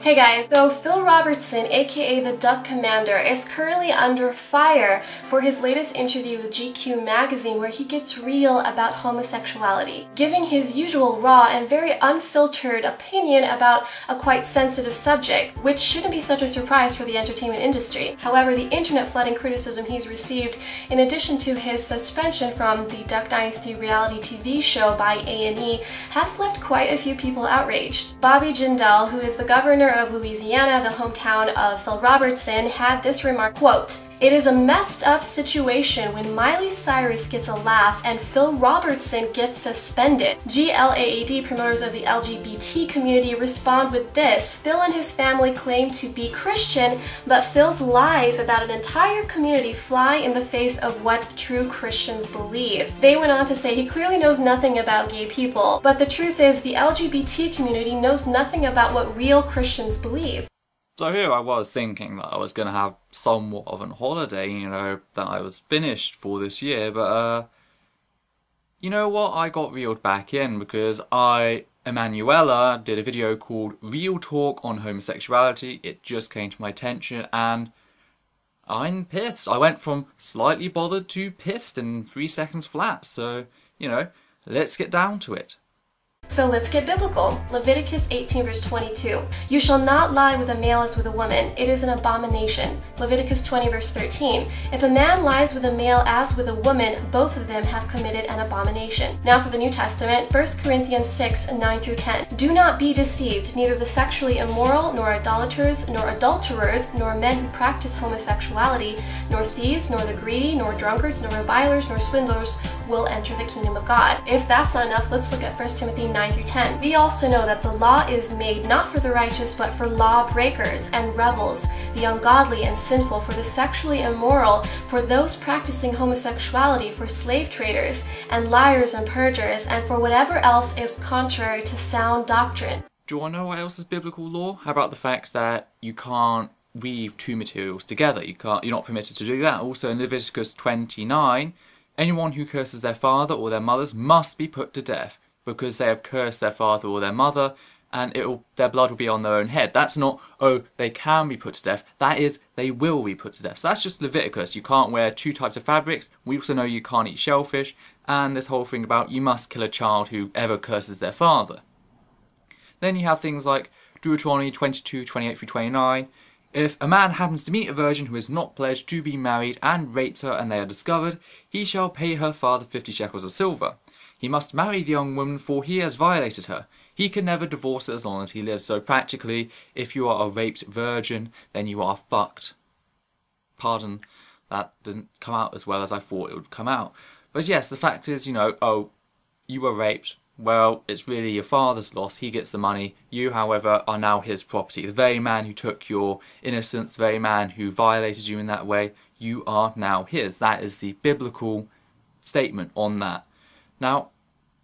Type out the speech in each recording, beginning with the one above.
Hey guys, so Phil Robertson, aka the Duck Commander, is currently under fire for his latest interview with GQ magazine where he gets real about homosexuality, giving his usual raw and very unfiltered opinion about a quite sensitive subject, which shouldn't be such a surprise for the entertainment industry. However, the internet flooding criticism he's received, in addition to his suspension from the Duck Dynasty reality TV show by A&E, has left quite a few people outraged. Bobby Jindal, who is the governor of Louisiana, the hometown of Phil Robertson, had this remark, quote, "It is a messed up situation when Miley Cyrus gets a laugh and Phil Robertson gets suspended." GLAAD promoters of the LGBT community respond with this: Phil and his family claim to be Christian, but Phil's lies about an entire community fly in the face of what true Christians believe. They went on to say he clearly knows nothing about gay people, but the truth is the LGBT community knows nothing about what real Christians believe. So here I was thinking that I was going to have somewhat of a holiday, that I was finished for this year, but you know what, I got reeled back in because Emanuela, did a video called Real Talk on Homosexuality. It just came to my attention and I'm pissed. I went from slightly bothered to pissed in 3 seconds flat, so, let's get down to it. So let's get biblical. Leviticus 18 verse 22. "You shall not lie with a male as with a woman. It is an abomination." Leviticus 20 verse 13. "If a man lies with a male as with a woman, both of them have committed an abomination." Now for the New Testament, 1 Corinthians 6, 9 through 10. "Do not be deceived, neither the sexually immoral, nor idolaters, nor adulterers, nor men who practice homosexuality, nor thieves, nor the greedy, nor drunkards, nor revilers, nor swindlers will enter the kingdom of God." If that's not enough, let's look at 1 Timothy 9 through 10. "We also know that the law is made not for the righteous, but for lawbreakers and rebels, the ungodly and sinful, for the sexually immoral, for those practicing homosexuality, for slave traders, and liars and perjurers, and for whatever else is contrary to sound doctrine." Do you want to know what else is biblical law? How about the fact that you can't weave two materials together? You're not permitted to do that. Also in Leviticus 29, anyone who curses their father or their mothers must be put to death, because they have cursed their father or their mother, and their blood will be on their own head. That's not, oh, they can be put to death. That is, they will be put to death. So that's just Leviticus. You can't wear 2 types of fabrics. We also know you can't eat shellfish, and this whole thing about you must kill a child who ever curses their father. Then you have things like Deuteronomy 22, 28 through 29. "If a man happens to meet a virgin who is not pledged to be married and rapes her and they are discovered, he shall pay her father 50 shekels of silver. He must marry the young woman, for he has violated her. He can never divorce her as long as he lives." So practically, if you are a raped virgin, then you are fucked. Pardon, that didn't come out as well as I thought it would come out. But yes, the fact is, oh, you were raped. Well, it's really your father's loss. He gets the money. You, however, are now his property. The very man who took your innocence, the very man who violated you in that way, you are now his. That is the biblical statement on that. Now,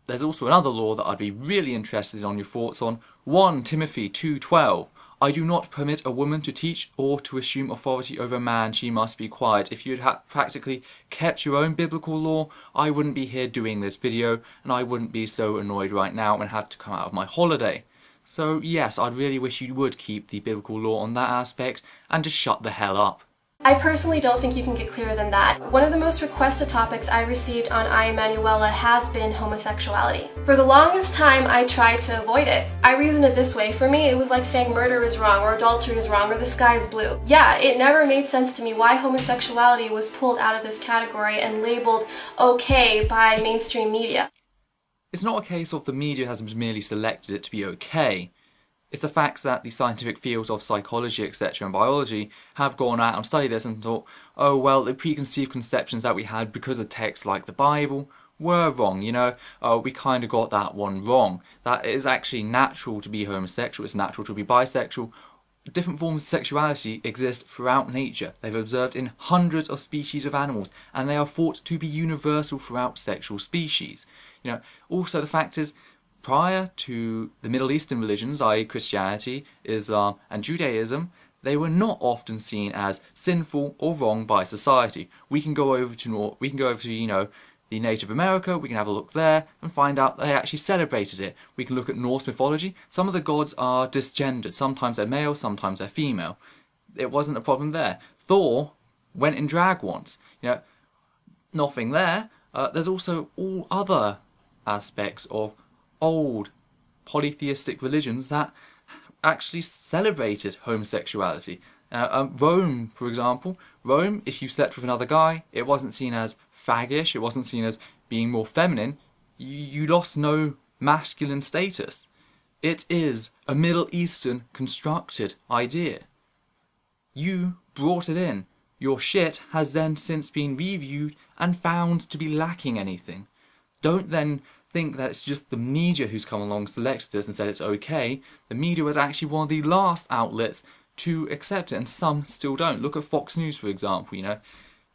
there's also another law that I'd be really interested in your thoughts on. 1 Timothy 2:12. "I do not permit a woman to teach or to assume authority over a man. She must be quiet." If you'd practically kept your own biblical law, I wouldn't be here doing this video, and I wouldn't be so annoyed right now and have to come out of my holiday. So yes, I'd really wish you would keep the biblical law on that aspect and just shut the hell up. I personally don't think you can get clearer than that. One of the most requested topics I received on Emanuela has been homosexuality. For the longest time, I tried to avoid it. I reasoned it this way. For me, it was like saying murder is wrong, or adultery is wrong, or the sky is blue. Yeah, it never made sense to me why homosexuality was pulled out of this category and labeled okay by mainstream media. It's not a case of the media has merely selected it to be okay. It's the fact that the scientific fields of psychology, etc. and biology have gone out and studied this and thought, oh well, the preconceived conceptions that we had because of texts like the Bible were wrong, we kind of got that one wrong. That it is actually natural to be homosexual, it's natural to be bisexual. Different forms of sexuality exist throughout nature. They've observed in hundreds of species of animals, and they are thought to be universal throughout sexual species. Also the fact is, prior to the Middle Eastern religions, i.e. Christianity, Islam and Judaism, they were not often seen as sinful or wrong by society. We can go over to the Native America, we can have a look there and find out they actually celebrated it. We can look at Norse mythology. Some of the gods are disgendered. Sometimes they're male, sometimes they're female. It wasn't a problem there. Thor went in drag once. You know, nothing there. There's also all other aspects of old polytheistic religions that actually celebrated homosexuality. Rome, for example. Rome, if you slept with another guy, it wasn't seen as faggish, it wasn't seen as being more feminine. You lost no masculine status. It is a Middle Eastern constructed idea. You brought it in. Your shit has then since been reviewed and found to be lacking anything. Don't then think that it's just the media who's come along, selected this and said it's okay. The media was actually one of the last outlets to accept it, and some still don't. Look at Fox News, for example, you know.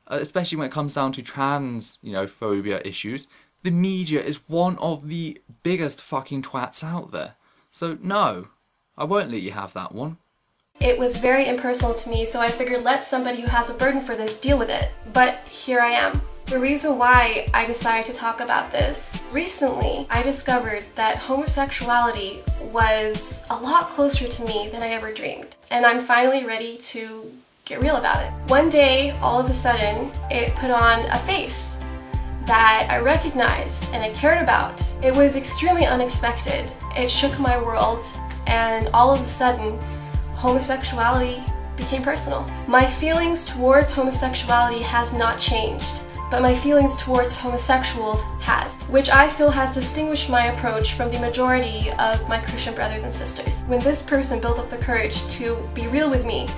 Especially when it comes down to trans, phobia issues. The media is one of the biggest fucking twats out there. So no, I won't let you have that one. It was very impersonal to me, so I figured let somebody who has a burden for this deal with it. But here I am. The reason why I decided to talk about this, recently I discovered that homosexuality was a lot closer to me than I ever dreamed. And I'm finally ready to get real about it. One day, all of a sudden, it put on a face that I recognized and I cared about. It was extremely unexpected. It shook my world, and all of a sudden, homosexuality became personal. My feelings towards homosexuality has not changed, but my feelings towards homosexuals has, which I feel has distinguished my approach from the majority of my Christian brothers and sisters. When this person built up the courage to be real with me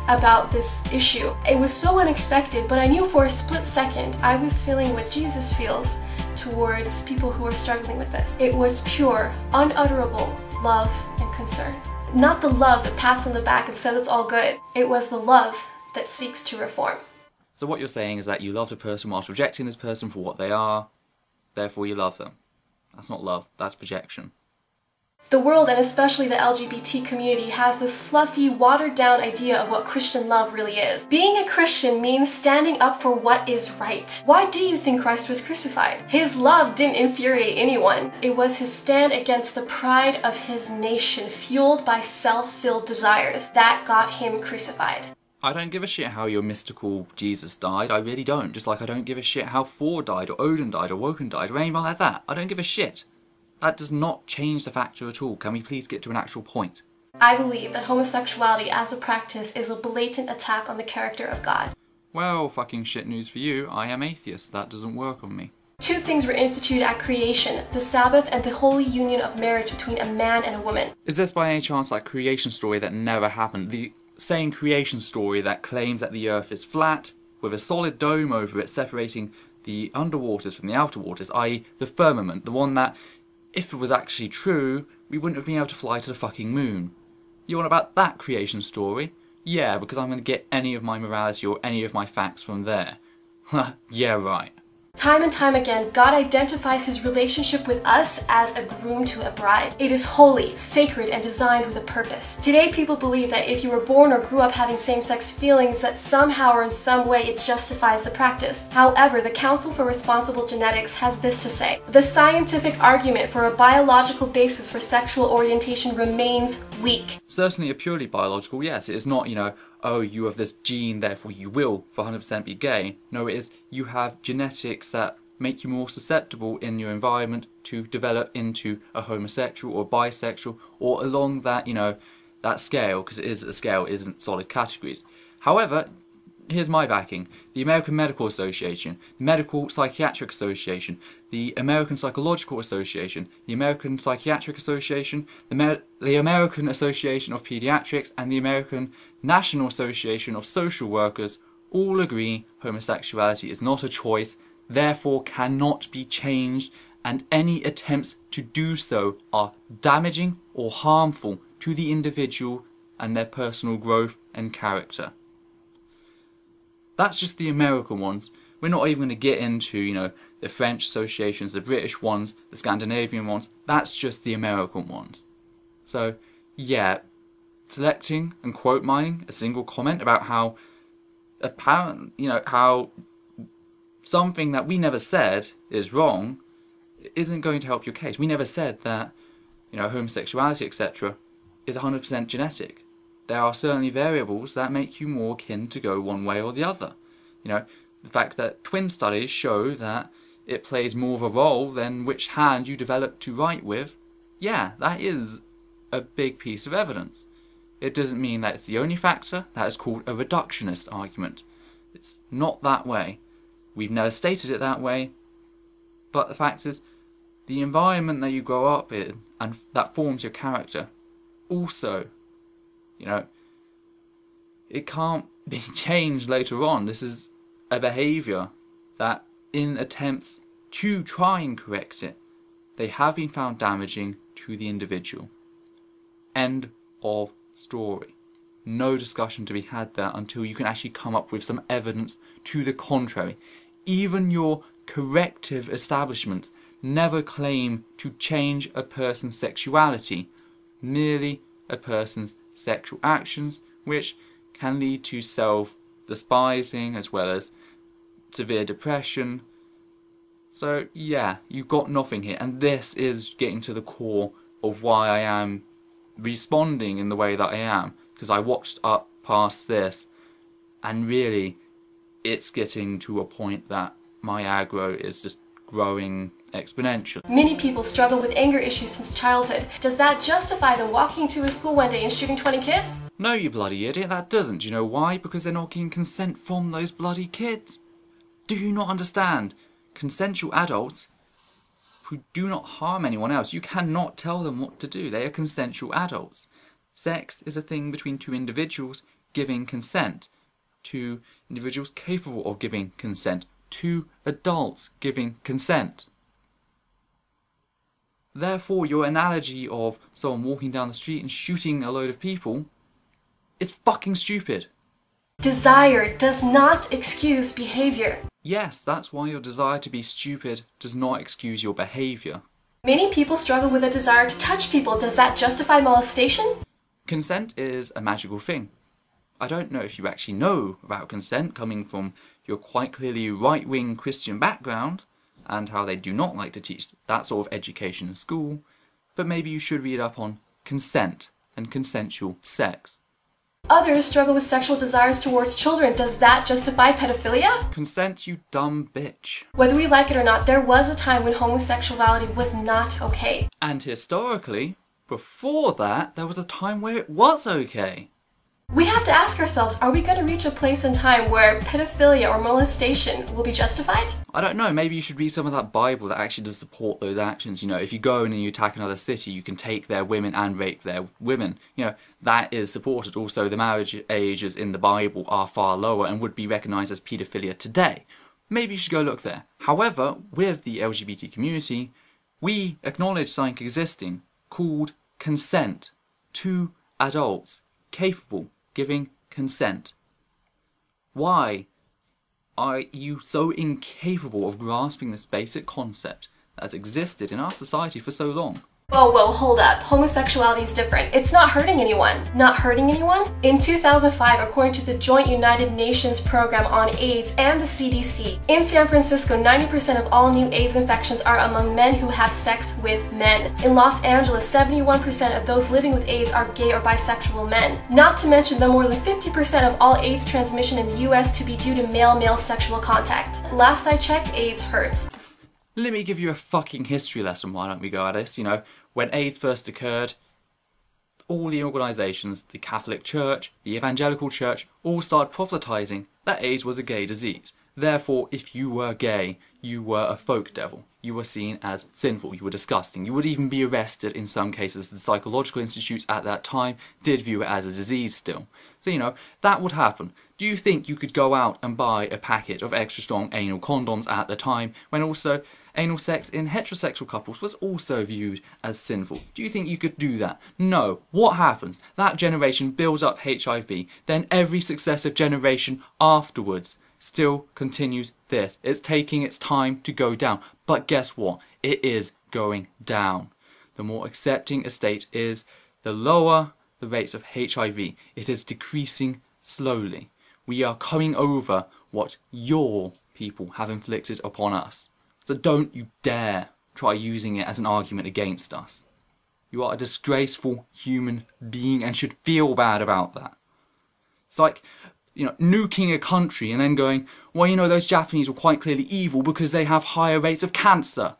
about this issue, it was so unexpected, but I knew for a split second I was feeling what Jesus feels towards people who are struggling with this. It was pure, unutterable love and concern. Not the love that pats on the back and says it's all good. It was the love that seeks to reform. So what you're saying is that you loved a person whilst rejecting this person for what they are, therefore you love them. That's not love, that's rejection. The world, and especially the LGBT community, has this fluffy, watered-down idea of what Christian love really is. Being a Christian means standing up for what is right. Why do you think Christ was crucified? His love didn't infuriate anyone. It was his stand against the pride of his nation, fueled by self-filled desires, that got him crucified. I don't give a shit how your mystical Jesus died, I really don't. Just like I don't give a shit how Thor died, or Odin died, or Woken died, or anyone like that. I don't give a shit. That does not change the factor at all. Can we please get to an actual point? I believe that homosexuality as a practice is a blatant attack on the character of God. Well, fucking shit news for you. I am atheist. That doesn't work on me. Two things were instituted at creation: the Sabbath and the holy union of marriage between a man and a woman. Is this by any chance that creation story that never happened? The same creation story that claims that the earth is flat, with a solid dome over it separating the underwaters from the outer waters, i.e. the firmament, the one that, if it was actually true, we wouldn't have been able to fly to the fucking moon. You want about that creation story? Yeah, because I'm going to get any of my morality or any of my facts from there. Yeah, right. Time and time again, God identifies his relationship with us as a groom to a bride. It is holy, sacred, and designed with a purpose. Today, people believe that if you were born or grew up having same-sex feelings, that somehow or in some way it justifies the practice. However, the Council for Responsible Genetics has this to say: the scientific argument for a biological basis for sexual orientation remains weak. Certainly a purely biological, yes. It is not, oh, you have this gene, therefore you will for 100% be gay. No, it is you have genetics that make you more susceptible in your environment to develop into a homosexual or bisexual or along that, that scale, because it is a scale, it isn't solid categories. However, here's my backing. The American Medical Association, the Medical Psychiatric Association, the American Psychological Association, the American Psychiatric Association, the American Association of Pediatrics, and the American National Association of Social Workers all agree homosexuality is not a choice, therefore cannot be changed, and any attempts to do so are damaging or harmful to the individual and their personal growth and character. That's just the American ones. We're not even going to get into, the French associations, the British ones, the Scandinavian ones. That's just the American ones. So, yeah, selecting and quote mining a single comment about how apparent, how something that we never said is wrong isn't going to help your case. We never said that, you know, homosexuality, etc., is 100% genetic. There are certainly variables that make you more akin to go one way or the other. You know, the fact that twin studies show that it plays more of a role than which hand you develop to write with, yeah, that is a big piece of evidence. It doesn't mean that it's the only factor. That is called a reductionist argument. It's not that way. We've never stated it that way, but the fact is, the environment that you grow up in and that forms your character also, you know, it can't be changed later on. This is a behaviour that, in attempts to try and correct it, they have been found damaging to the individual. End of story. No discussion to be had there until you can actually come up with some evidence to the contrary. Even your corrective establishments never claim to change a person's sexuality, merely a person's sexual actions, which can lead to self-despising as well as severe depression. So yeah, you've got nothing here, and this is getting to the core of why I am responding in the way that I am, because I watched up past this and really it's getting to a point that my aggro is just growing exponentially. Many people struggle with anger issues since childhood. Does that justify them walking to a school one day and shooting 20 kids? No, you bloody idiot, that doesn't. Do you know why? Because they're not getting consent from those bloody kids. Do you not understand? Consensual adults who do not harm anyone else, you cannot tell them what to do. They are consensual adults. Sex is a thing between two individuals giving consent. Two individuals capable of giving consent. Two adults giving consent. Therefore, your analogy of someone walking down the street and shooting a load of people is fucking stupid. Desire does not excuse behavior. Yes, that's why your desire to be stupid does not excuse your behaviour. Many people struggle with a desire to touch people. Does that justify molestation? Consent is a magical thing. I don't know if you actually know about consent coming from your quite clearly right-wing Christian background and how they do not like to teach that sort of education in school, but maybe you should read up on consent and consensual sex. Others struggle with sexual desires towards children. Does that justify pedophilia? Consent, you dumb bitch. Whether we like it or not, there was a time when homosexuality was not okay. And historically, before that, there was a time where it was okay. We have to ask ourselves, are we going to reach a place in time where pedophilia or molestation will be justified? I don't know, maybe you should read some of that Bible that actually does support those actions. You know, if you go in and you attack another city, you can take their women and rape their women. You know, that is supported. Also, the marriage ages in the Bible are far lower and would be recognised as paedophilia today. Maybe you should go look there. However, with the LGBT community, we acknowledge something existing called consent. Two adults capable giving consent. Why are you so incapable of grasping this basic concept that has existed in our society for so long? Whoa, hold up. Homosexuality is different. It's not hurting anyone. Not hurting anyone? In 2005, according to the Joint United Nations Program on AIDS and the CDC, in San Francisco, 90% of all new AIDS infections are among men who have sex with men. In Los Angeles, 71% of those living with AIDS are gay or bisexual men. Not to mention the more than 50% of all AIDS transmission in the US to be due to male-male sexual contact. Last I checked, AIDS hurts. Let me give you a fucking history lesson, why don't we go at this? You know, when AIDS first occurred, all the organisations, the Catholic Church, the Evangelical Church, all started prophetising that AIDS was a gay disease. Therefore, if you were gay, you were a folk devil. You were seen as sinful, you were disgusting. You would even be arrested in some cases. The psychological institutes at that time did view it as a disease still. So, you know, that would happen. Do you think you could go out and buy a packet of extra strong anal condoms at the time when also anal sex in heterosexual couples was also viewed as sinful? Do you think you could do that? No. What happens? That generation builds up HIV, then every successive generation afterwards still continues this. It's taking its time to go down. But guess what? It is going down. The more accepting a state is, the lower the rates of HIV. It is decreasing slowly. We are coming over what your people have inflicted upon us. So don't you dare try using it as an argument against us. You are a disgraceful human being and should feel bad about that. It's like, nuking a country and then going, well, those Japanese were quite clearly evil because they have higher rates of cancer.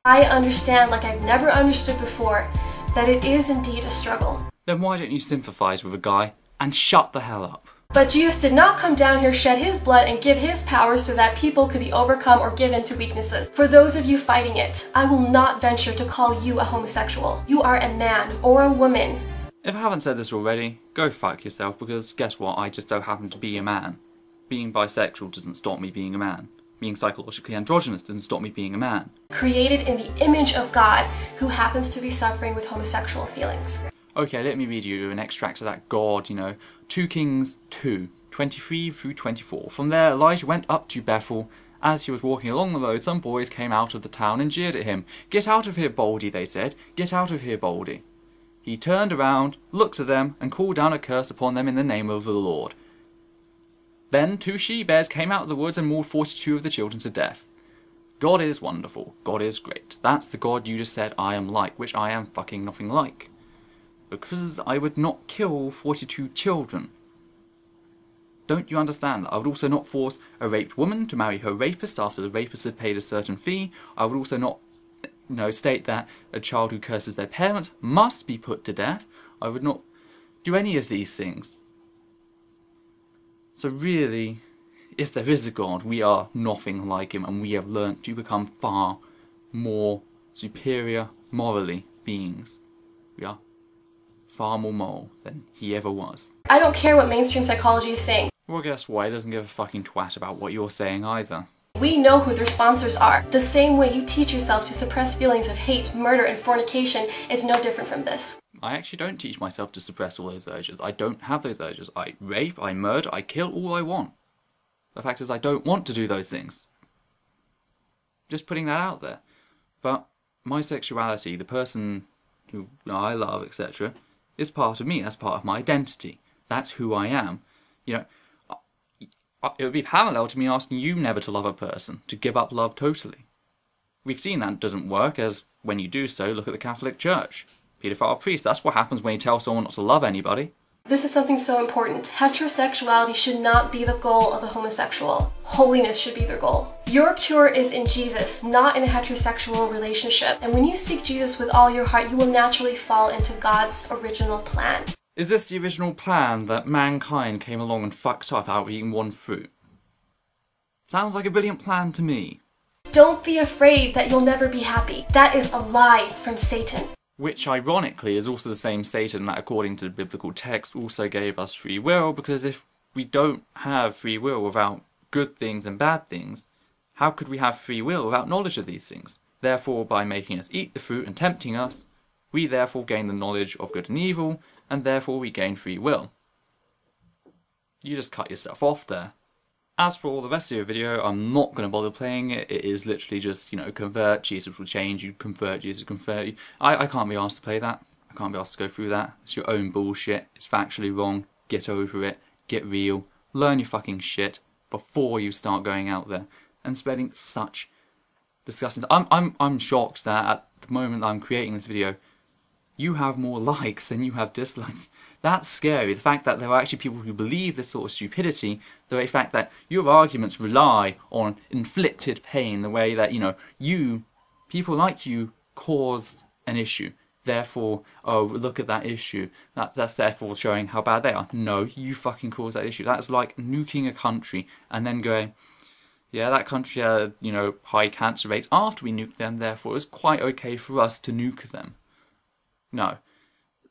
I understand, like I've never understood before, that it is indeed a struggle. Then why don't you sympathise with a guy and shut the hell up? But Jesus did not come down here, shed his blood, and give his power so that people could be overcome or given to weaknesses. For those of you fighting it, I will not venture to call you a homosexual. You are a man or a woman. If I haven't said this already, go fuck yourself, because guess what, I just so happen to be a man. Being bisexual doesn't stop me being a man. Being psychologically androgynous doesn't stop me being a man. Created in the image of God, who happens to be suffering with homosexual feelings. Okay, let me read you an extract of that God, 2 Kings 2, 23 through 24. From there, Elijah went up to Bethel. As he was walking along the road, some boys came out of the town and jeered at him. "Get out of here, Baldy," they said. "Get out of here, Baldy." He turned around, looked at them, and called down a curse upon them in the name of the Lord. Then 2 she-bears came out of the woods and mauled 42 of the children to death. God is wonderful. God is great. That's the God you just said I am like, which I am fucking nothing like. Because I would not kill 42 children. Don't you understand that? I would also not force a raped woman to marry her rapist after the rapist had paid a certain fee. I would also not, state that a child who curses their parents must be put to death. I would not do any of these things. So really, if there is a God, we are nothing like him, and we have learnt to become far more superior morally beings. We are far more moral than he ever was. I don't care what mainstream psychology is saying. Well, guess what? He doesn't give a fucking twat about what you're saying either. We know who their sponsors are. The same way you teach yourself to suppress feelings of hate, murder, and fornication is no different from this. I actually don't teach myself to suppress all those urges. I don't have those urges. I rape, I murder, I kill all I want. The fact is I don't want to do those things. Just putting that out there. But my sexuality, the person who I love, etc., is part of me. That's part of my identity. That's who I am. It would be parallel to me asking you never to love a person, to give up love totally. We've seen that doesn't work, as when you do so, look at the Catholic Church. Paedophile priests, that's what happens when you tell someone not to love anybody. This is something so important. Heterosexuality should not be the goal of a homosexual. Holiness should be their goal. Your cure is in Jesus, not in a heterosexual relationship. And when you seek Jesus with all your heart, you will naturally fall into God's original plan. Is this the original plan that mankind came along and fucked up out of eating one fruit? Sounds like a brilliant plan to me. Don't be afraid that you'll never be happy. That is a lie from Satan. Which, ironically, is also the same Satan that, according to the biblical text, also gave us free will, because if we don't have free will without good things and bad things, how could we have free will without knowledge of these things? Therefore, by making us eat the fruit and tempting us, we therefore gain the knowledge of good and evil, and therefore we gain free will. You just cut yourself off there. As for all the rest of your video, I'm not going to bother playing it. It is literally just, convert, Jesus will change you, convert, Jesus will convert you. I can't be asked to play that. I can't be asked to go through that. It's your own bullshit. It's factually wrong. Get over it. Get real. Learn your fucking shit before you start going out there and spreading such disgusting... I'm shocked that at the moment that I'm creating this video, you have more likes than you have dislikes. That's scary. The fact that there are actually people who believe this sort of stupidity, the very fact that your arguments rely on inflicted pain, the way that, people like you caused an issue. Therefore, oh, look at that issue. That's therefore showing how bad they are. No, you fucking caused that issue. That's like nuking a country and then going, yeah, that country had, high cancer rates after we nuked them, therefore it's quite okay for us to nuke them. No,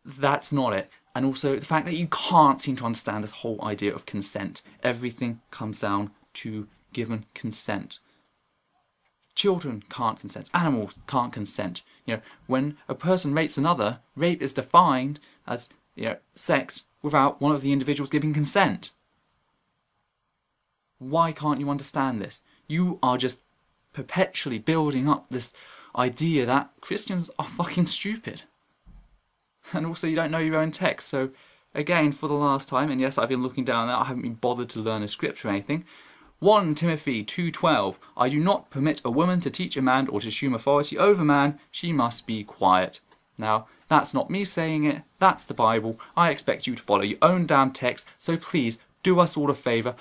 that's not it. And also the fact that you can't seem to understand this whole idea of consent. Everything comes down to given consent. Children can't consent. Animals can't consent. When a person rapes another, rape is defined as, sex without one of the individuals giving consent. Why can't you understand this? You are just perpetually building up this idea that Christians are fucking stupid. And also you don't know your own text, so again, for the last time, and yes, I've been looking down there, I haven't been bothered to learn a script or anything, 1 Timothy 2:12, I do not permit a woman to teach a man or to assume authority over man, she must be quiet. Now, that's not me saying it, that's the Bible. I expect you to follow your own damn text, so please do us all a favour,